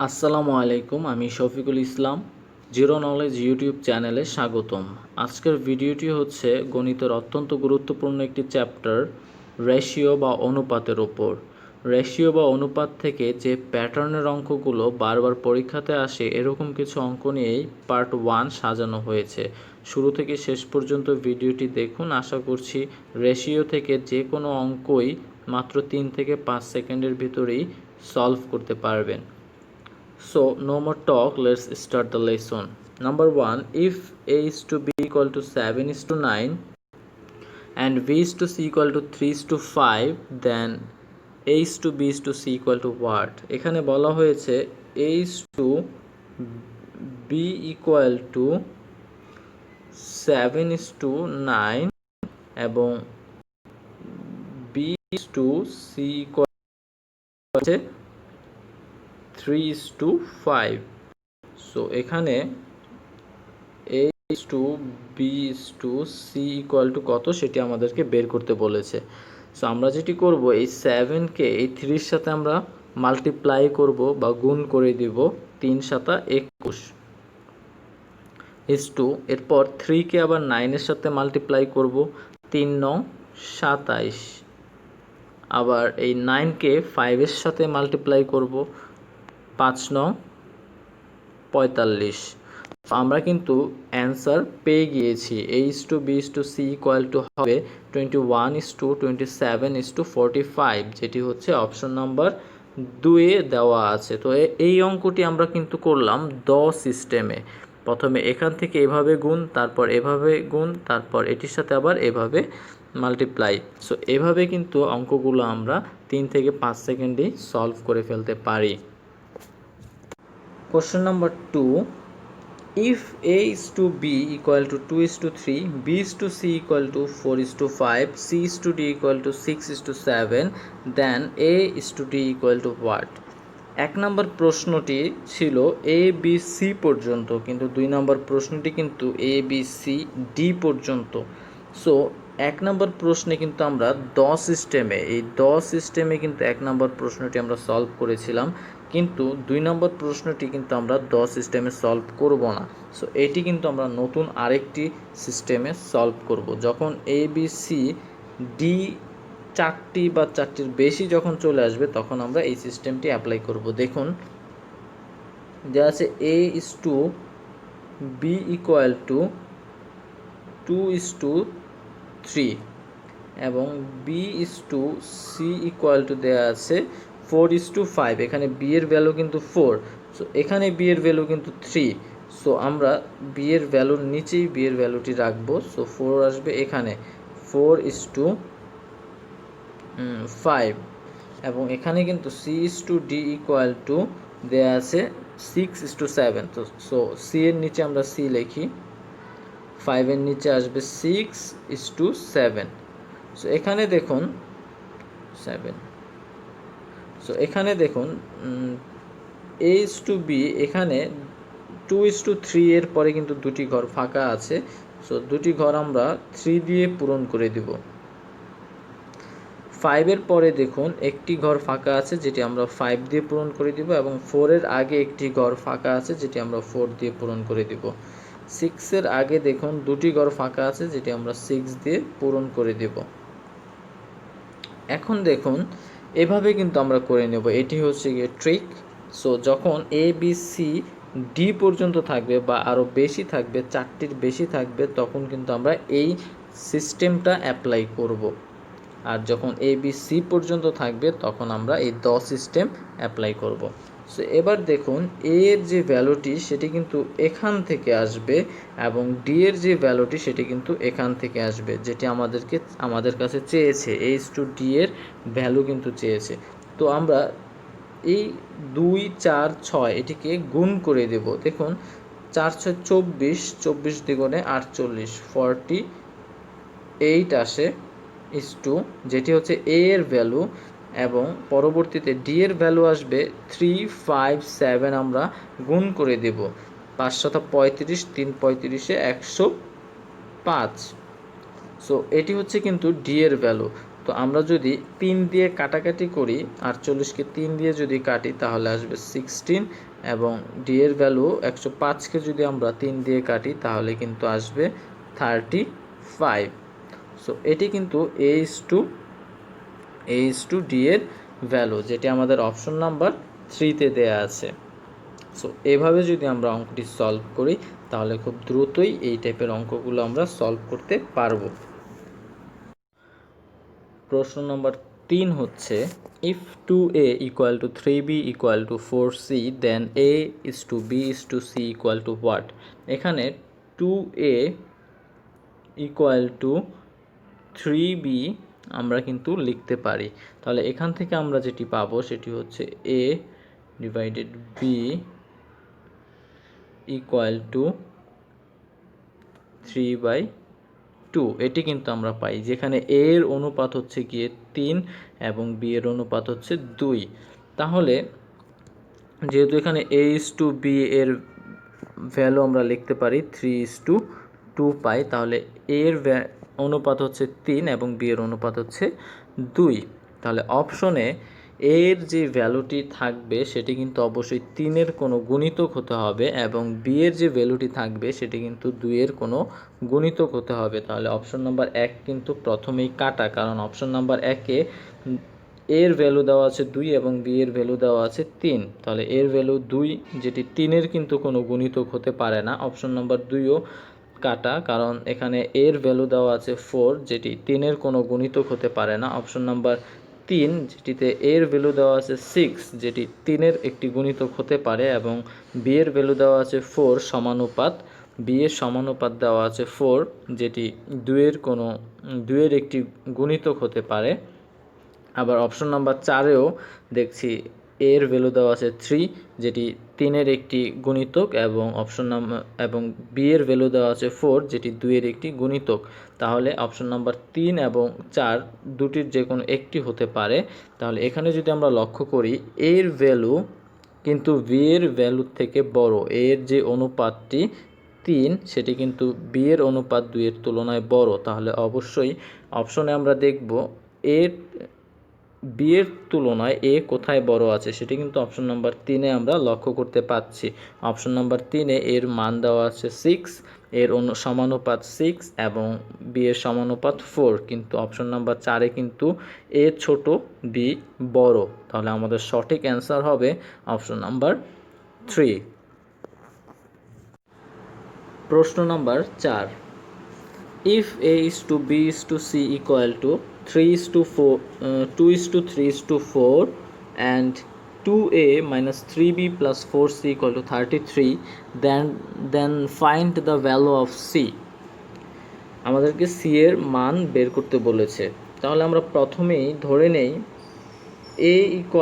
আসসালামু আলাইকুম, আমি Shafiqul Islam. Zero knowledge YouTube চ্যানেলে স্বাগতম। আজকের ভিডিওটি হচ্ছে গণিতের অত্যন্ত গুরুত্বপূর্ণ একটি চ্যাপ্টার, রেশিও বা অনুপাতের ওপর। রেশিও বা অনুপাত থেকে যে প্যাটার্নের অঙ্কগুলো বারবার পরীক্ষাতে আসে, এরকম কিছু অঙ্ক নিয়েই পার্ট 1 সাজানো হয়েছে। শুরু থেকে শেষ পর্যন্ত ভিডিওটি দেখুন। আশা করছি রেশিও থেকে যে কোনো অঙ্কই মাত্র 3 থেকে 5 সেকেন্ডের ভিতরেই সলভ করতে পারবেন। So no more talk, let's start the lesson. Number 1, if a is to b equal to 7 is to 9 and b is to c equal to 3 is to 5, then a is to b is to c equal to what? এখানে বলা হয়েছে a is to b equal to 7 is to 9 এবং b is to c equal to 3 is to 5. So এখানে a is to b is to c equal to কত সেটি আমাদেরকে বের করতে বলেছে। সো আমরা যেটি করব, এই 7কে এই 3 এর সাথে আমরা মাল্টিপ্লাই করব বা গুণ করে দিব। 3 7 21 is to, এরপর 3কে আবার 9 এর সাথে মাল্টিপ্লাই করব। 3 9 27, আবার এই 9কে 5 এর সাথে মাল্টিপ্লাই করব। 5 9 45। আমরা কিন্তু অ্যান্সার পেয়ে গিয়েছি। a is to b is to c equal to হবে 21 is to 27 is to 45, যেটি হচ্ছে অপশন নাম্বার 2 এ দেওয়া আছে। তো এই অঙ্কটি আমরা কিন্তু করলাম দ সিস্টেমে। প্রথমে এখান থেকে এভাবে গুণ, তারপর এভাবে গুণ, তারপর এটির সাথে আবার এভাবে মাল্টিপ্লাই। সো এভাবে কিন্তু অঙ্কগুলো আমরা 3 থেকে 5 সেকেন্ডেই সলভ করে ফেলতে পারি। Question number 2, if a is to b equal to 2 is to 3, b is to c equal to 4 is to 5, c is to d equal to 6 is to 7, then a is to d equal to what? এক নম্বর প্রশ্নটি ছিল A B C পর্যন্ত, কিন্তু 2 নম্বর প্রশ্নটি কিন্তু A B C D পর্যন্ত। So 1 নম্বর প্রশ্নে কিন্তু আমরা 10 সিস্টেমে কিন্তু 1 নম্বর প্রশ্নটি আমরা সলভ করেছিলাম, কিন্তু 2 নম্বর প্রশ্নটি কিন্তু আমরা 10 সিস্টেমে সলভ করব না। সো এটি কিন্তু আমরা নতুন আরেকটি সিস্টেমে সলভ করব। যখন এ বি সি ডি 4টি বা 4টির বেশি যখন চলে আসবে, তখন আমরা এই সিস্টেমটি অ্যাপ্লাই করব। দেখুন দেওয়া আছে a is to b equal to 2 is to 3 এবং b is to c equal to দেওয়া আছে 4 is to 5। এখানে b এর ভ্যালু কিন্তু 4, সো এখানে b এর ভ্যালু কিন্তু 3। সো আমরা b এর ভ্যালুর নিচেই b এর ভ্যালুটি রাখবো। সো 4 আসবে এখানে 4 is to 5 এবং এখানে কিন্তু c is to d equal to দেয়া আছে 6 is to 7। তো সো c এর নিচে আমরা c লিখি, 5 এর নিচে আসবে 6 is to 7। সো এখানে দেখুন 7। সো এখানে দেখুন a is to b, এখানে 2 is to 3 এর পরে কিন্তু দুটি ঘর ফাঁকা আছে। সো দুটি ঘর আমরা 3 দিয়ে পূরণ করে দিব। 5 এর পরে দেখুন একটি ঘর ফাঁকা আছে, যেটি আমরা 5 দিয়ে পূরণ করে দিব, এবং 4 এর আগে একটি ঘর ফাঁকা আছে, যেটি আমরা 4 দিয়ে পূরণ করে দিব। 6 এর আগে দেখুন দুটি ঘর ফাঁকা আছে, যেটি আমরা 6 দিয়ে পূরণ করে দেব। এখন দেখুন এভাবে কিন্তু আমরা করে নেব, এটি হচ্ছে গিয়ে ট্রিক। সো যখন এ বি সি ডি পর্যন্ত থাকবে বা আরও বেশি থাকবে, 4টির বেশি থাকবে, তখন কিন্তু আমরা এই সিস্টেমটা অ্যাপ্লাই করব। আর যখন এ বি সি পর্যন্ত থাকবে, তখন আমরা এই 10 সিস্টেম অ্যাপ্লাই করব। সো এবার দেখুন এ এর যে ভ্যালুটি সেটি কিন্তু এখান থেকে আসবে, এবং ডি এর যে ভ্যালুটি সেটি কিন্তু এখান থেকে আসবে, যেটি আমাদের কাছে চেয়েছে। এ ইস টু ডি এর ভ্যালু কিন্তু চেয়েছে। তো আমরা এই 2 4 6 এটিকে গুণ করে দেব। দেখুন 4 6 24, 24 দ্বিগুণে 48, 48 আসে ইস টু, যেটি হচ্ছে এ এর ভ্যালু, এবং পরবর্তীতে ডি এর ভ্যালু আসবে 3 5 7। আমরা গুণ করে দেব, 5 7 35, 3 35 105। সো এটি হচ্ছে কিন্তু ডি এর ভ্যালু। তো আমরা যদি 3 দিয়ে কাটাকাটি করি, 48কে 3 দিয়ে যদি কাটি তাহলে আসবে 16, এবং ডি এর ভ্যালু 105কে যদি আমরা 3 দিয়ে কাটি তাহলে কিন্তু আসবে 35। সো এটি কিন্তু A/D এর ভ্যালু, যেটি আমাদের অপশন নাম্বার 3-তে দেয়া আছে। সো এভাবে যদি আমরা অঙ্কটি সলভ করি তাহলে খুব দ্রুতই এই টাইপের অঙ্কগুলো আমরা সলভ করতে পারবো। প্রশ্ন নম্বর 3 হচ্ছে, if 2a = 3b = 4c then a/b/c = what? এখানে 2a = 3b আমরা কিন্তু লিখতে পারি। তাহলে এখান থেকে আমরা যেটি পাবো সেটি হচ্ছে a/b = 3/2। এটি কিন্তু আমরা পাই, যেখানে a এর অনুপাত হচ্ছে গিয়ে 3 এবং b এর অনুপাত হচ্ছে 2। তাহলে যেহেতু এখানে a/b এর ভ্যালু আমরা লিখতে পারি 3:2 পাই, তাহলে a এর অনুপাত হচ্ছে 3 এবং b এর অনুপাত হচ্ছে 2। তাহলে অপশনে a এর যে ভ্যালুটি থাকবে সেটি কিন্তু অবশ্যই 3 এর কোনো গুণিতক হতে হবে, এবং b এর যে ভ্যালুটি থাকবে সেটি কিন্তু 2 এর কোনো গুণিতক হতে হবে। তাহলে অপশন নাম্বার 1 কিন্তু প্রথমেই কাটা, কারণ অপশন নাম্বার 1-এ এর ভ্যালু দেওয়া আছে 2 এবং বি এর ভ্যালু দেওয়া আছে 3। তাহলে এর ভ্যালু 2, যেটি 3 এর কিন্তু কোনো গুণিতক হতে পারে না। অপশন নাম্বার 2ও কাটা, কারণ এখানে এর ভ্যালু দেওয়া আছে 4, যেটি 3 এর কোনো গুণিতক হতে পারে না। অপশন নাম্বার 3, যেটিতে এর ভ্যালু দেওয়া আছে 6, যেটি 3 এর একটি গুণিতক হতে পারে, এবং বি এর ভ্যালু দেওয়া আছে 4 সমানুপাত, বি এর সমানুপাত দেওয়া আছে 4, যেটি 2 এর একটি গুণিতক হতে পারে। আবার অপশন নাম্বার 4-এও দেখছি এর ভ্যালু দেওয়া আছে 3, যেটি 3 এর একটি গুণিতক, এবং বি এর ভ্যালু দেওয়া আছে 4, যেটি 2 এর একটি গুণিতক। তাহলে অপশন নাম্বার 3 এবং 4 দুটির যে কোনো একটি হতে পারে। তাহলে এখানে যদি আমরা লক্ষ্য করি, এর ভ্যালু কিন্তু বি এর ভ্যালুর থেকে বড়, এর যে অনুপাতটি 3 সেটি কিন্তু বি এর অনুপাত 2 এর তুলনায় বড়। তাহলে অবশ্যই অপশনে আমরা দেখব বি এর তুলনায় এ কোথায় বড় আছে, সেটি কিন্তু অপশন নাম্বার 3-এ আমরা লক্ষ্য করতে পাচ্ছি। অপশন নাম্বার 3-এ এর মান দেওয়া আছে 6, এর সমানুপাত 6 এবং বি এর সমানুপাত 4, কিন্তু অপশন নাম্বার 4-এ কিন্তু এ ছোট, বি বড়। তাহলে আমাদের সঠিক অ্যান্সার হবে অপশন নাম্বার 3। প্রশ্ন number 4, if a/b/c = 3:4, 2:3:4 and 2a minus 3b plus 4c = 33, then find the value of c। আমাদেরকে c এর মান বের করতে বলেছে। তাহলে আমরা প্রথমেই ধরে নেই a =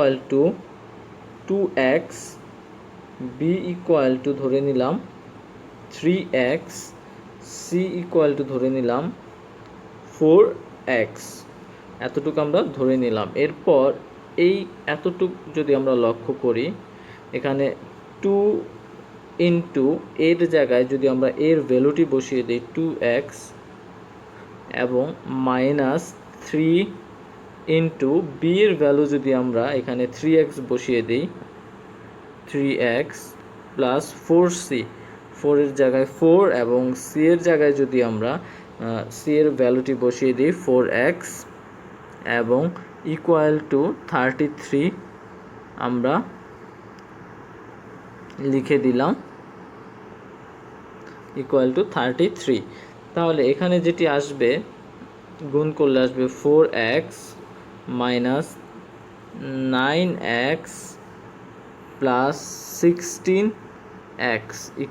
2x, b = ধরে নিলাম 3x, c = ধরে নিলাম 4x, এতটুকু আমরা ধরে নিলাম। এরপর এই এতটুকু যদি আমরা লক্ষ্য করি, এখানে 2 ইন্টু এর জায়গায় যদি আমরা এর ভ্যালুটি বসিয়ে দিই 2x, এবং মাইনাস 3 ইন্টু বি এর ভ্যালু যদি আমরা এখানে 3x বসিয়ে দিই, 3x প্লাস 4c, 4 এর জায়গায় 4, এবং সি এর জায়গায় যদি আমরা সি এর ভ্যালুটি বসিয়ে দিই 4x, এবং = 33 আমরা লিখে দিলাম, =33। তাহলে এখানে যেটি আসবে গুণ করলে আসবে 4x minus 9x plus 16x =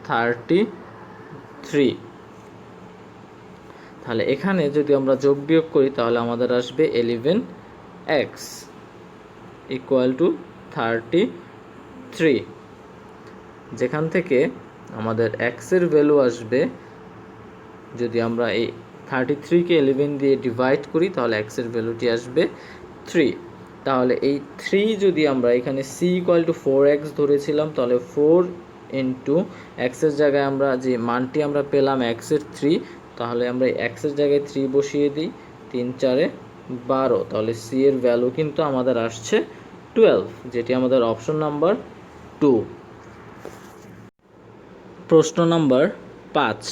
33। তাহলে এখানে যদি আমরা যোগ বিয়োগ করি তাহলে আমাদের আসবে 11x = 33, যেখান থেকে আমাদের x এর ভ্যালু আসবে, যদি আমরা এই 33-কে 11 দিয়ে ডিভাইড করি তাহলে x এর ভ্যালুটি আসবে 3। তাহলে এই 3 যদি আমরা এখানে c = 4x ধরেছিলাম, তাহলে 4 ইন্টু x এর জায়গায় আমরা যে মানটি আমরা পেলাম x এর 3, তাহলে আমরা x এর জায়গায় 3 বসিয়ে দিই, 3 4 12, তাহলে সি এর ভ্যালু কিন্তু আমাদের আসছে 12, যেটি আমাদের অপশন নাম্বার 2। প্রশ্ন number 5,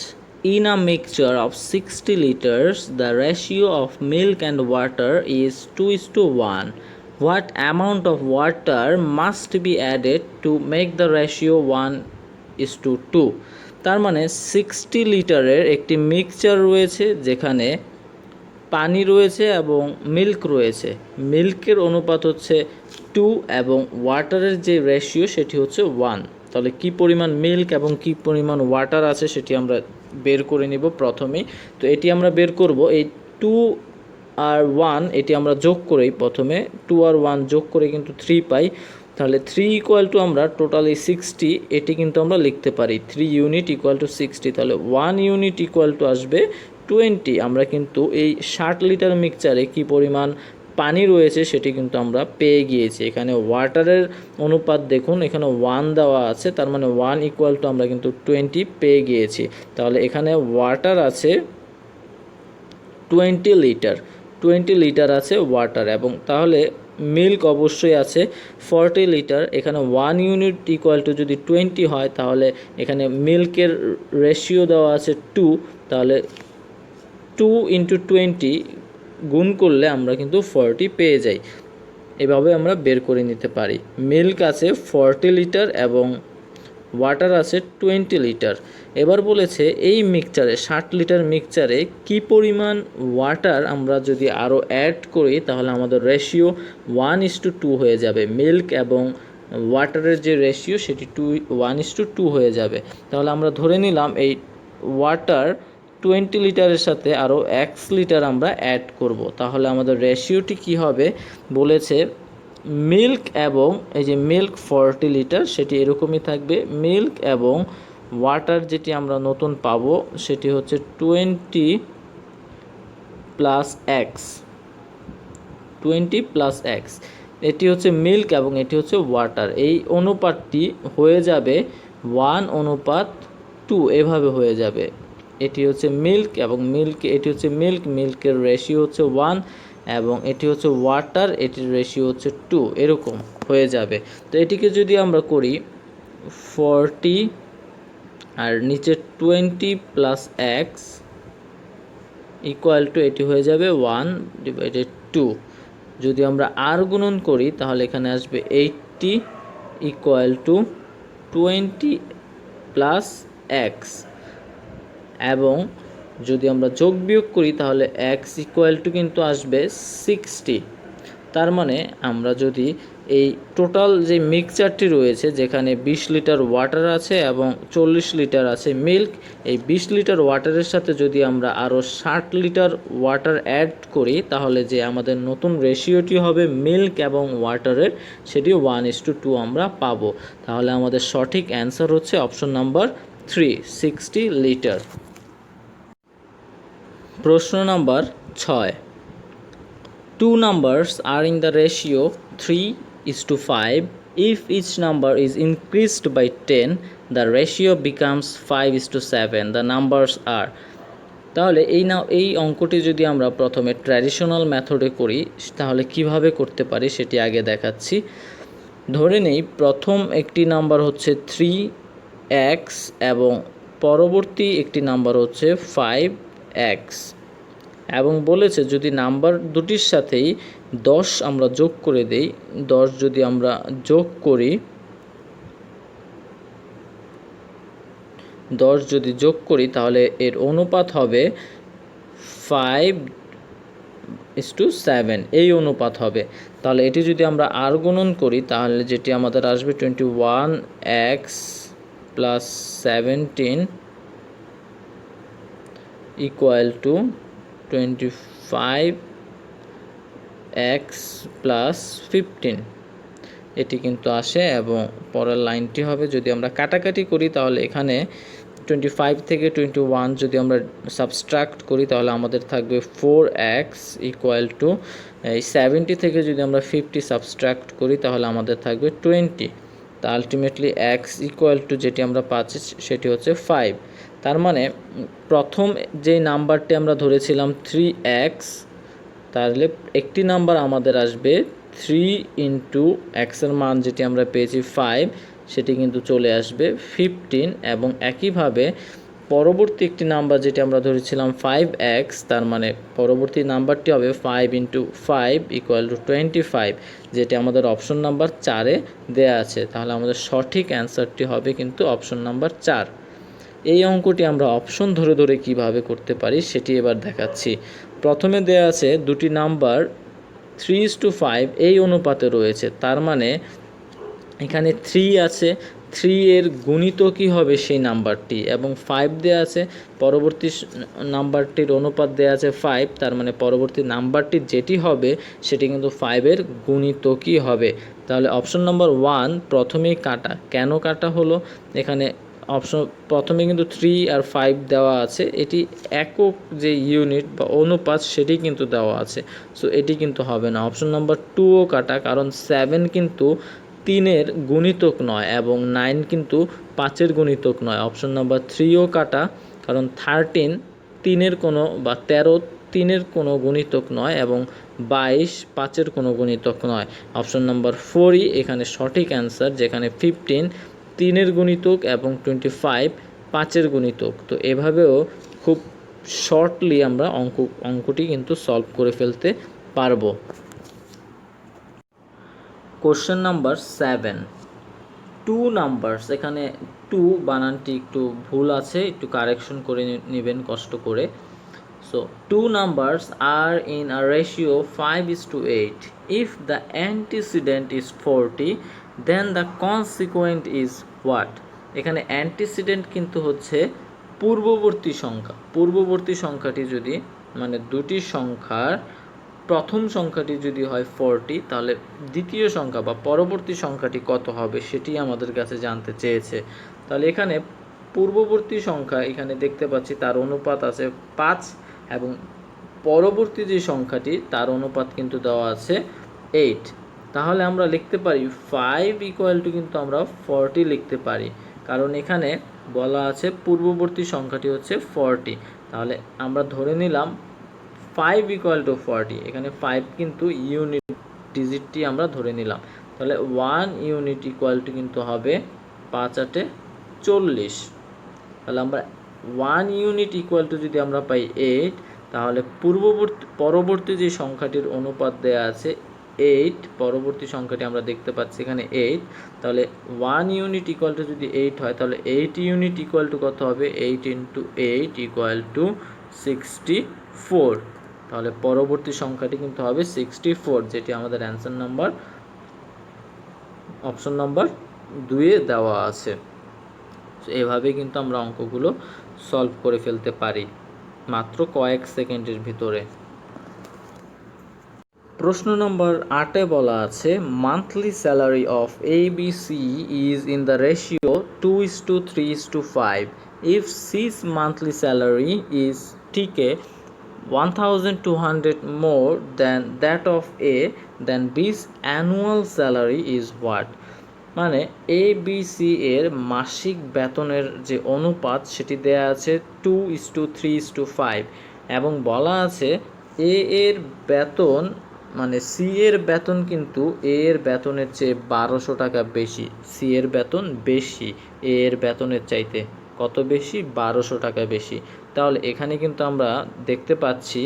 in a mixture of 60 liters the ratio of milk and water is 2:1. What amount of water must be added to make the ratio 1:2? তার মানে 60 লিটারের একটি মিক্সচার রয়েছে যেখানে পানি রয়েছে এবং মিল্ক রয়েছে। মিল্কের অনুপাত হচ্ছে 2 এবং ওয়াটারের যে রেশিও সেটি হচ্ছে 1। তাহলে কি পরিমাণ মিল্ক এবং কি পরিমাণ ওয়াটার আছে সেটি আমরা বের করে নিব প্রথমেই। তো এটি আমরা বের করব, এই 2 আর 1 এটি আমরা যোগ করেই প্রথমে 2 আর 1 যোগ করে কিন্তু 3 পাই। তাহলে 3 ইকুয়াল টু আমরা টোটালি 60, এটি কিন্তু আমরা লিখতে পারি 3 ইউনিট ইকুয়াল টু 60। তাহলে 1 ইউনিট ইকুয়াল টু আসবে 20। আমরা কিন্তু এই 60 লিটার মিক্সচারে কি পরিমাণ পানি রয়েছে সেটি কিন্তু আমরা পেয়ে গিয়েছি। এখানে ওয়াটারের অনুপাত দেখুন, এখানে 1 দেওয়া আছে, তার মানে 1 ইকুয়াল টু আমরা কিন্তু 20 পেয়ে গিয়েছি। তাহলে এখানে ওয়াটার আছে 20 লিটার, 20 লিটার আছে ওয়াটার, এবং তাহলে মিল্ক অবশ্যই আছে 40 লিটার। এখানে 1 ইউনিট ইকুয়াল টু যদি 20 হয় তাহলে এখানে মিল্কের রেশিও দেওয়া আছে 2, তাহলে 2 ইন্টু 20 গুণ করলে আমরা কিন্তু 40 পেয়ে যাই। এভাবে আমরা বের করে নিতে পারি। মিল্ক আছে 40 লিটার এবং ওয়াটার আছে 20 লিটার। এবার বলেছে এই মিক্সচারে 60 লিটার মিক্সচারে কি পরিমাণ ওয়াটার আমরা যদি আরও অ্যাড করি তাহলে আমাদের রেশিও 1:2 হয়ে যাবে। মিল্ক এবং ওয়াটারের যে রেশিও সেটি 1:2 হয়ে যাবে। তাহলে আমরা ধরে নিলাম এই ওয়াটার 20 লিটারের সাথে আরও 1 লিটার আমরা অ্যাড করব। তাহলে আমাদের রেশিওটি কি হবে বলেছে, মিল্ক এবং এই যে মিল্ক 40 লিটার সেটি এরকমই থাকবে। মিল্ক এবং ওয়াটার যেটি আমরা নতুন পাবো সেটি হচ্ছে 20 + x, 20 + x। এটি হচ্ছে মিল্ক এবং এটি হচ্ছে ওয়াটার। এই অনুপাতটি হয়ে যাবে 1:2, এভাবে হয়ে যাবে। এটি হচ্ছে মিল্ক এবং এটি হচ্ছে মিল্কের রেশিও হচ্ছে 1 এবং এটি হচ্ছে ওয়াটার, এটির রেশিও হচ্ছে 2, এরকম হয়ে যাবে। তো এটিকে যদি আমরা করি 40 আর নিচে 20 + x ইকুয়াল টু এটি হয়ে যাবে 1/2। যদি আমরা আর গুণন করি তাহলে এখানে আসবে 80 ইকুয়াল টু 20 + x, এবং যদি আমরা যোগ বিয়োগ করি তাহলে x ইকুয়াল টু কিন্তু আসবে 60। তার মানে আমরা যদি এই টোটাল যে মিক্সচারটি রয়েছে যেখানে 20 লিটার ওয়াটার আছে এবং 40 লিটার আছে মিল্ক, এই 20 লিটার ওয়াটারের সাথে যদি আমরা আরও 60 লিটার ওয়াটার অ্যাড করি তাহলে যে আমাদের নতুন রেশিওটি হবে মিল্ক এবং ওয়াটারের সেটি 1:2 আমরা পাবো। তাহলে আমাদের সঠিক অ্যান্সার হচ্ছে অপশন নাম্বার 3, 60 লিটার। প্রশ্ন number 6, 2 numbers are in the ratio 3:5. If each number is increased by 10, the ratio becomes 5:7. The numbers are. তাহলে এই অঙ্কটি যদি আমরা প্রথমে ট্র্যাডিশনাল মেথডে করি তাহলে কিভাবে করতে পারি সেটি আগে দেখাচ্ছি। ধরে নেই প্রথম একটি নাম্বার হচ্ছে 3x এবং পরবর্তী একটি নাম্বার হচ্ছে 5x, এবং বলেছে যদি নাম্বার দুটির সাথেই 10 আমরা যোগ করে দেই, 10 যদি আমরা যোগ করি, 10 যদি যোগ করি তাহলে এর অনুপাত হবে 5:7, এই অনুপাত হবে। তাহলে এটি যদি আমরা আর গুণন করি তাহলে যেটি আমাদের আসবে 21x + 17 ইকুয়াল টু 25x + 15, এটি কিন্তু আসে। এবং পরের লাইনটি হবে যদি আমরা কাটাকাটি করি তাহলে এখানে 25 থেকে 21 যদি আমরা সাবস্ট্রাক্ট করি তাহলে আমাদের থাকবে 4x ইকুয়াল টু, এই 70 থেকে যদি আমরা 50 সাবস্ট্রাক্ট করি তাহলে আমাদের থাকবে 20। তা আলটিমেটলি x ইকুয়াল টু যেটি আমরা পাচ্ছি সেটি হচ্ছে 5। তার মানে প্রথম যে নাম্বারটি আমরা ধরেছিলাম 3x তাহলে একটি নাম্বার আমাদের আসবে 3 ইন্টু এক্সের মান যেটি আমরা পেয়েছি 5, সেটি কিন্তু চলে আসবে 15, এবং একইভাবে পরবর্তী একটি নাম্বার যেটি আমরা ধরেছিলাম 5x, তার মানে পরবর্তী নাম্বারটি হবে 5 ইন্টু 5 ইকুয়াল টু 25, যেটি আমাদের অপশন নাম্বার 4-এ দেয়া আছে। তাহলে আমাদের সঠিক অ্যান্সারটি হবে কিন্তু অপশন নাম্বার 4। এই অঙ্কটি আমরা অপশন ধরে ধরে কিভাবে করতে পারি সেটি এবার দেখাচ্ছি। প্রথমে দেয়া আছে দুটি নাম্বার 3:5 এই অনুপাতে রয়েছে, তার মানে এখানে 3 আছে, 3 এর গুণিতকই হবে সেই নাম্বারটি, এবং 5 দেয়া আছে, পরবর্তী নাম্বারটির অনুপাত দেয়া আছে 5, তার মানে পরবর্তী নাম্বারটি যেটি হবে সেটি কিন্তু 5 এর গুণিতকই হবে। তাহলে অপশন নাম্বার 1 প্রথমেই কাটা। কেন কাটা হলো? এখানে অপশন প্রথমে কিন্তু 3 আর 5 দেওয়া আছে, এটি একক যে ইউনিট বা অনুপাত সেটি কিন্তু দেওয়া আছে, সো এটি কিন্তু হবে না। অপশন নাম্বার 2ও কাটা, কারণ 7 কিন্তু 3-এর গুণিতক নয় এবং 9 কিন্তু 5-এর গুণিতক নয়। অপশন নাম্বার 3ও কাটা, কারণ 13 3-এর কোনো বা 13 3-এর কোনো গুণিতক নয় এবং 22 5-এর কোনো গুণিতক নয়। অপশন নাম্বার 4ই এখানে সঠিক অ্যান্সার, যেখানে 15 3-এর গুণিতক এবং 25 5-এর গুণিতক। তো এভাবেও খুব শর্টলি আমরা অঙ্কটি কিন্তু সলভ করে ফেলতে পারবো। কোশ্চেন নাম্বার 7, 2 নাম্বারস, এখানে 2 বানানটি একটু ভুল আছে, একটু কারেকশন করে নেবেন কষ্ট করে। So 2 numbers are in a ratio 5:8. If the antecedent is 40, then the consequent is what? এখানে antecedent কিন্তু হচ্ছে পূর্ববর্তী সংখ্যা। পূর্ববর্তী সংখ্যাটি যদি মানে দুটি সংখ্যার প্রথম সংখ্যাটি যদি হয় 40, তাহলে দ্বিতীয় সংখ্যা বা পরবর্তী সংখ্যাটি কত হবে সেটি আমাদের কাছে জানতে চেয়েছে। তাহলে এখানে পূর্ববর্তী সংখ্যা এখানে দেখতে পাচ্ছি তার অনুপাত আছে 5, এবং পরবর্তী যে সংখ্যাটি তার অনুপাত কিন্তু দেওয়া আছে 8। তাহলে আমরা লিখতে পারি 5 ইকুয়াল টু কিন্তু আমরা 40 লিখতে পারি, কারণ এখানে বলা আছে পূর্ববর্তী সংখ্যাটি হচ্ছে 40। তাহলে আমরা ধরে নিলাম 5 ইকুয়াল টু 40, এখানে 5 কিন্তু ইউনিট ডিজিটটি আমরা ধরে নিলাম। তাহলে 1 ইউনিট ইকুয়াল টু কিন্তু হবে 5 8 40। তাহলে আমরা 1 ইউনিট ইকুয়াল টু যদি আমরা পাই 8, তাহলে পরবর্তী যে সংখ্যাটির অনুপাত দেয়া আছে 8, পরবর্তী সংখ্যাটি আমরা দেখতে পাচ্ছি এখানে 8, তাহলে 1 ইউনিট ইকুয়াল টু যদি 8 হয়, তাহলে 8 ইউনিট ইকুয়াল টু কত হবে? 8 ইন্টু 8 ইকুয়াল টু 64। তাহলে পরবর্তী সংখ্যাটি কিন্তু হবে 64, যেটি আমাদের অ্যান্সার নাম্বার অপশন নাম্বার 2-এ দেওয়া আছে। এভাবে কিন্তু আমরা অঙ্কগুলো সলভ করে ফেলতে পারি মাত্র কয়েক সেকেন্ডের ভিতরে। প্রশ্ন নম্বর 8-এ বলা আছে monthly salary of ABC is in the ratio 2:3:5. If C's monthly salary is TK 1200 more than that of A, then B's annual salary is what? মানে ABC এর মাসিক বেতনের যে অনুপাত সেটি দেয়া আছে 2:3:5, এবং বলা আছে A এর বেতন মানে সি এর বেতন কিন্তু এ এর বেতনের চেয়ে 1200 টাকা বেশি। সি এর বেতন বেশি এ এর বেতনের চাইতে, কত বেশি? 1200 টাকা বেশি। তাহলে এখানে কিন্তু আমরা দেখতে পাচ্ছি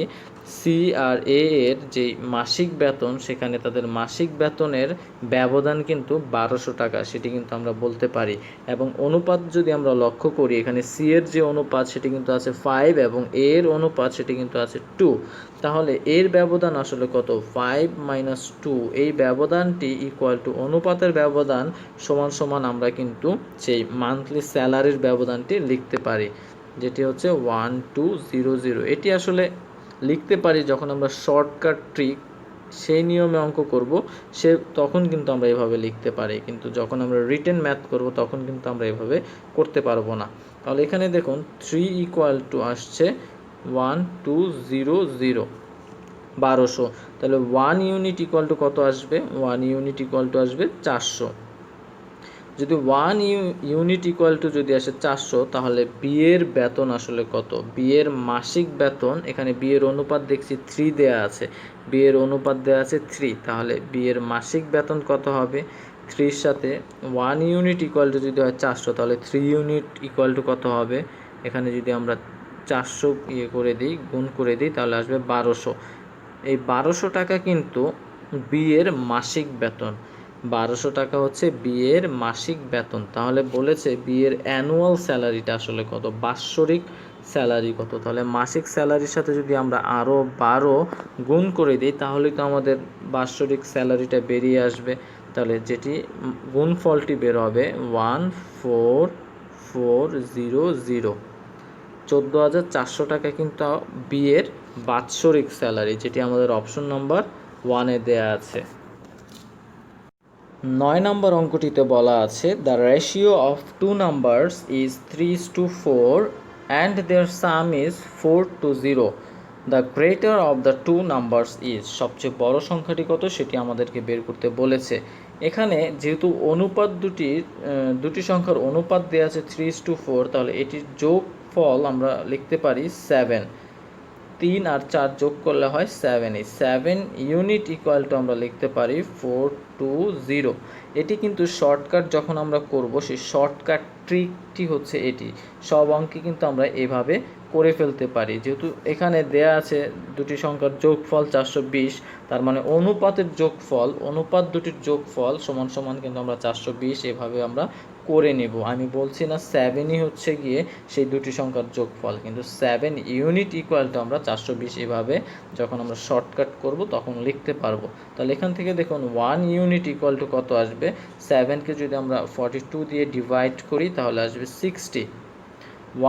সি আর এ এর যে মাসিক বেতন, সেখানে তাদের মাসিক বেতনের ব্যবধান কিন্তু 1200 টাকা, সেটি কিন্তু আমরা বলতে পারি। এবং অনুপাত যদি আমরা লক্ষ্য করি, এখানে সি এর যে অনুপাত সেটি কিন্তু আছে 5 এবং এ এর অনুপাত সেটি কিন্তু আছে 2। তাহলে এর ব্যবধান আসলে কত? 5 - 2। এই ব্যবধানটি ইকুয়াল টু অনুপাতের ব্যবধান সমান সমান আমরা কিন্তু সেই মান্থলি স্যালারির ব্যবধানটি লিখতে পারি, যেটি হচ্ছে 1200। এটি আসলে লিখতে পারি যখন আমরা শর্টকাট ট্রিক সেই নিয়মে অঙ্ক করব, তখন কিন্তু আমরা এভাবে লিখতে পারি, কিন্তু যখন আমরা রিটেন ম্যাথ করব তখন কিন্তু আমরা এভাবে করতে পারবো না। তাহলে এখানে দেখুন 3 ইকুয়াল টু আসছে 1200 1200। তাহলে 1 ইউনিট ইকুয়াল টু কত আসবে? 1 ইউনিট ইকুয়াল টু আসবে 400। যদি 1 ইউনিট ইকুয়াল টু যদি আসে 400, তাহলে বি এর বেতন আসলে কত? বি এর মাসিক বেতন, এখানে বি এর অনুপাত দেখছি 3 দেয়া আছে, বি এর অনুপাত দেয়া আছে 3, তাহলে বি এর মাসিক বেতন কত হবে? 3 এর সাথে 1 ইউনিট ইকুয়াল টু যদি হয় 400, তাহলে 3 ইউনিট ইকুয়াল টু কত হবে? এখানে যদি আমরা 400 করে দিই, গুণ করে দিই, তাহলে আসবে 1200। এই 1200 টাকা কিন্তু বি এর মাসিক বেতন, 1200 টাকা হচ্ছে বি এর মাসিক বেতন। তাহলে বলেছে বি এর অ্যানুয়াল স্যালারিটা আসলে কত, বাৎসরিক স্যালারি কত। তাহলে মাসিক স্যালারির সাথে যদি আমরা আরও 12 গুণ করে দিই, তাহলে তো আমাদের বাৎসরিক স্যালারিটা বেরিয়ে আসবে। তাহলে যেটি গুণফলটি বের হবে 14400, 14,400 টাকা কিন্তু বি এর বাৎসরিক স্যালারি, যেটি আমাদের অপশন নাম্বার 1-এ দেয়া আছে। 9 নম্বর অঙ্কটিতে বলা আছে the ratio of two numbers is 3:4 and their sum is 4:0, the greater of the two numbers is, সবচেয়ে বড় সংখ্যাটি কত সেটি আমাদেরকে বের করতে বলেছে। এখানে যেহেতু অনুপাত দুটি সংখ্যার অনুপাত দেওয়া আছে 3:4, তাহলে এটির যোগফল আমরা লিখতে পারি 7, 3 আর 4 যোগ করলে হয় 7, এই 7 ইউনিট ইকুয়াল টু আমরা লিখতে পারি 420। এটি কিন্তু শর্টকাট যখন আমরা করব, সেই শর্টকাট ট্রিকটি হচ্ছে এটি, সব অঙ্কে কিন্তু আমরা এভাবে করে ফেলতে পারি। যেহেতু এখানে দেয়া আছে দুটি সংখ্যার যোগফল 420, তার মানে অনুপাতের যোগফল, অনুপাত দুটির যোগফল সমান সমান কিন্তু আমরা 420 এভাবে আমরা করে নেব। আমি বলছি না 7ই হচ্ছে গিয়ে সেই দুটি সংখ্যার যোগফল, কিন্তু 7 ইউনিট ইকুয়াল টু আমরা 420 এভাবে যখন আমরা শর্টকাট করব তখন লিখতে পারবো। তাহলে এখান থেকে দেখুন 1 ইউনিট ইকুয়াল টু কত আসবে? 7কে যদি আমরা 42 দিয়ে ডিভাইড করি তাহলে আসবে 60।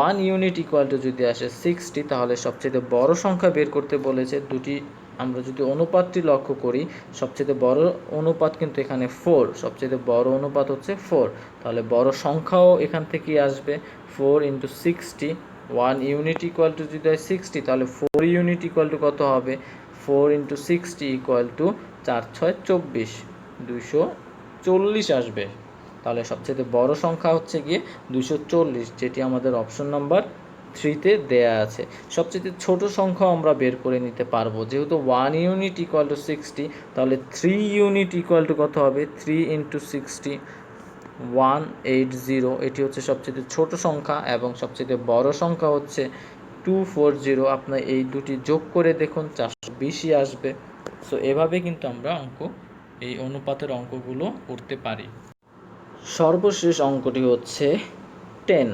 1 ইউনিট ইকুয়াল টু যদি আসে 60, তাহলে সবচেয়ে বড় সংখ্যা বের করতে বলেছে। দুটি আমরা যদি অনুপাতটি লক্ষ্য করি, সবচেয়ে বড় অনুপাত কিন্তু এখানে 4, সবচেয়ে বড় অনুপাত হচ্ছে 4, তাহলে বড় সংখ্যাও এখান থেকেই আসবে 4 × 60। 1 ইউনিট ইকুয়াল টু যদি হয় 60, তাহলে 4 ইউনিট ইকুয়াল টু কত হবে? 4 × 60 ইকুয়াল টু 4 6 24, 240 আসবে। তাহলে সবচেয়ে বড় সংখ্যা হচ্ছে গিয়ে 240, যেটি আমাদের অপশন নাম্বার 3-তে দেয়া আছে। সবচেয়ে ছোট সংখ্যা আমরা বের করে নিতে পারবো, যেহেতু 1 ইউনিট ইকুয়াল টু 60, তাহলে 3 ইউনিট ইকুয়াল টু কত হবে? 3 × 60, 180, এটি হচ্ছে সবচেয়ে ছোট সংখ্যা, এবং সবচেয়ে বড় সংখ্যা হচ্ছে 240। আপনার এই দুটি যোগ করে দেখুন 420ই আসবে। সো এভাবে কিন্তু আমরা এই অনুপাতের অঙ্কগুলো করতে পারি। সর্বশেষ অঙ্কটি হচ্ছে 10,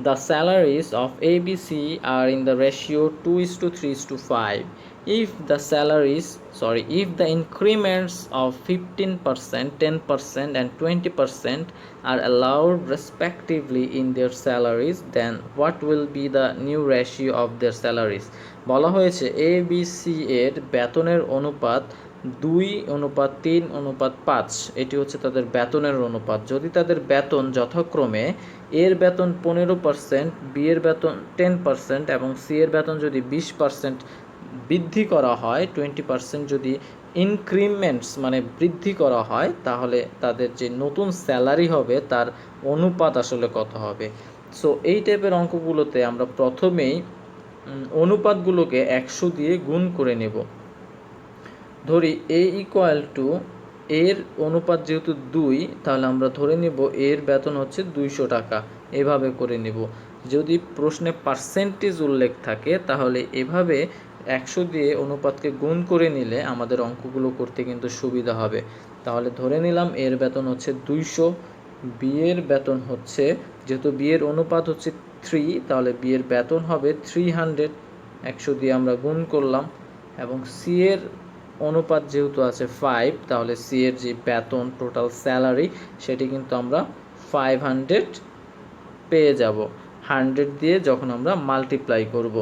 the salaries of ABC are in the ratio 2:3:5. If the increments of 15%, 10% and 20% are allowed respectively in their salaries, then what will be the new ratio of their salaries? বলা হয়েছে ABC এর বেতনের অনুপাত 2:3:5, এটি হচ্ছে তাদের বেতনের অনুপাত। যদি তাদের বেতন যথাক্রমে এর বেতন 15%, বি এর বেতন 10% এবং সি এর বেতন যদি 20% বৃদ্ধি করা হয়, 20% যদি ইনক্রিমেন্টস মানে বৃদ্ধি করা হয়, তাহলে তাদের যে নতুন স্যালারি হবে তার অনুপাত আসলে কত হবে। সো এই টাইপের অঙ্কগুলোতে আমরা প্রথমেই অনুপাতগুলোকে 100 দিয়ে গুণ করে নেব। ধরি এ ইকুয়াল টু, এর অনুপাত যেহেতু 2, তাহলে আমরা ধরে নেব এর বেতন হচ্ছে 200 টাকা, এভাবে করে নেব। যদি প্রশ্নে পার্সেন্টেজ উল্লেখ থাকে তাহলে এভাবে 100 দিয়ে অনুপাতকে গুণ করে নিলে আমাদের অঙ্কগুলো করতে কিন্তু সুবিধা হবে। তাহলে ধরে নিলাম এর বেতন হচ্ছে 200, বি এর বেতন হচ্ছে, যেহেতু বি এর অনুপাত হচ্ছে 3, তাহলে বি এর বেতন হবে 300, 100 দিয়ে আমরা গুণ করলাম, এবং সি এর অনুপাত যেহেতু আছে 5, তাহলে সি এর যে বেতন টোটাল স্যালারি সেটি কিন্তু আমরা 500 পেয়ে যাব 100 দিয়ে যখন আমরা মাল্টিপ্লাই করব।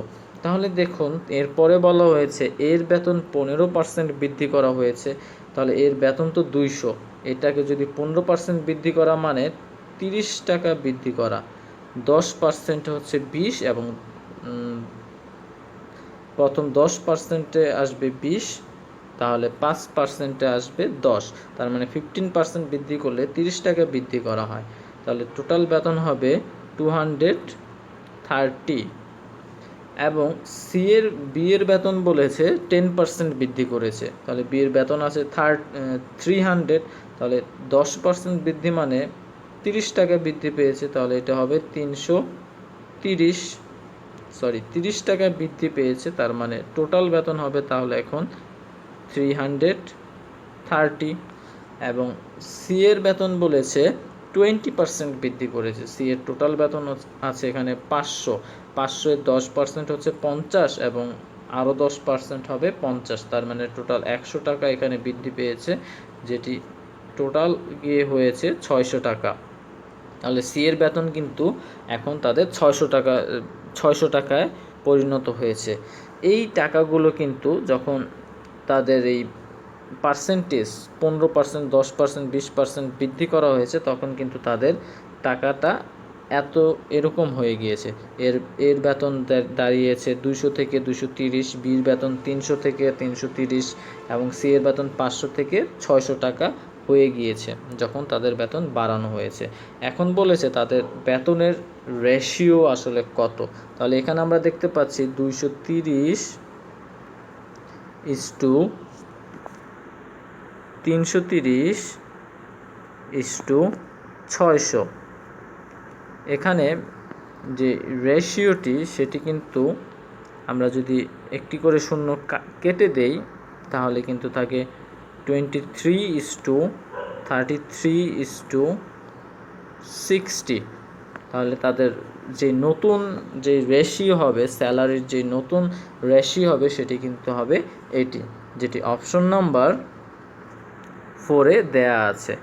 তাহলে দেখুন এরপরে বলা হয়েছে এর বেতন 15% বৃদ্ধি করা হয়েছে, তাহলে এর বেতন তো 200, এটাকে যদি 15% বৃদ্ধি করা মানে 30 টাকা বৃদ্ধি করা, 10% হচ্ছে 20, এবং প্রথম 10%-এ আসবে 20, তাহলে 5%-এ আসবে 10, তার মানে 15% বৃদ্ধি করলে 30 টাকা বৃদ্ধি করা হয়, তাহলে টোটাল বেতন হবে 230। এবং বি এর বেতন বলেছে 10% বৃদ্ধি করেছে, তাহলে বি এর বেতন আছে 300, তাহলে 10% বৃদ্ধি মানে 30 টাকা বৃদ্ধি পেয়েছে, তাহলে এটা হবে 30 টাকা বৃদ্ধি পেয়েছে, তার মানে টোটাল বেতন হবে তাহলে এখন 330। এবং সি এর বেতন বলেছে 20% বৃদ্ধি করেছে, সি এর টোটাল বেতন আছে এখানে 500 এর 10% হচ্ছে 50 এবং আরও 10% হবে 50, তার মানে টোটাল 100 টাকা এখানে বৃদ্ধি পেয়েছে, যেটি টোটাল গিয়ে হয়েছে 600 টাকা। তাহলে সি এর বেতন কিন্তু এখন তাদের 600 টাকায় পরিণত হয়েছে। এই টাকাগুলো কিন্তু যখন তাদের এই পার্সেন্টেজ 15%, 10%, 20% বৃদ্ধি করা হয়েছে, তখন কিন্তু তাদের টাকাটা এরকম হয়ে গিয়েছে। এর বেতন দাঁড়িয়েছে 200 থেকে 230, বির বেতন 300 থেকে 330 এবং সি এর বেতন 500 থেকে 600 টাকা হয়ে গিয়েছে যখন তাদের বেতন বাড়ানো হয়েছে। এখন বলেছে তাদের বেতনের রেশিও আসলে কত, তাহলে এখানে আমরা দেখতে পাচ্ছি 230/330/600। এখানে যে রেশিওটি সেটি কিন্তু আমরা যদি একটি করে শূন্য কেটে দেই তাহলে কিন্তু থাকে 23/33/60। তাহলে তাদের যে নতুন যে রেশিও হবে, স্যালারির যে নতুন রেশিও হবে সেটি কিন্তু হবে এটি, যেটি অপশন নাম্বার 4-এ দেয়া আছে।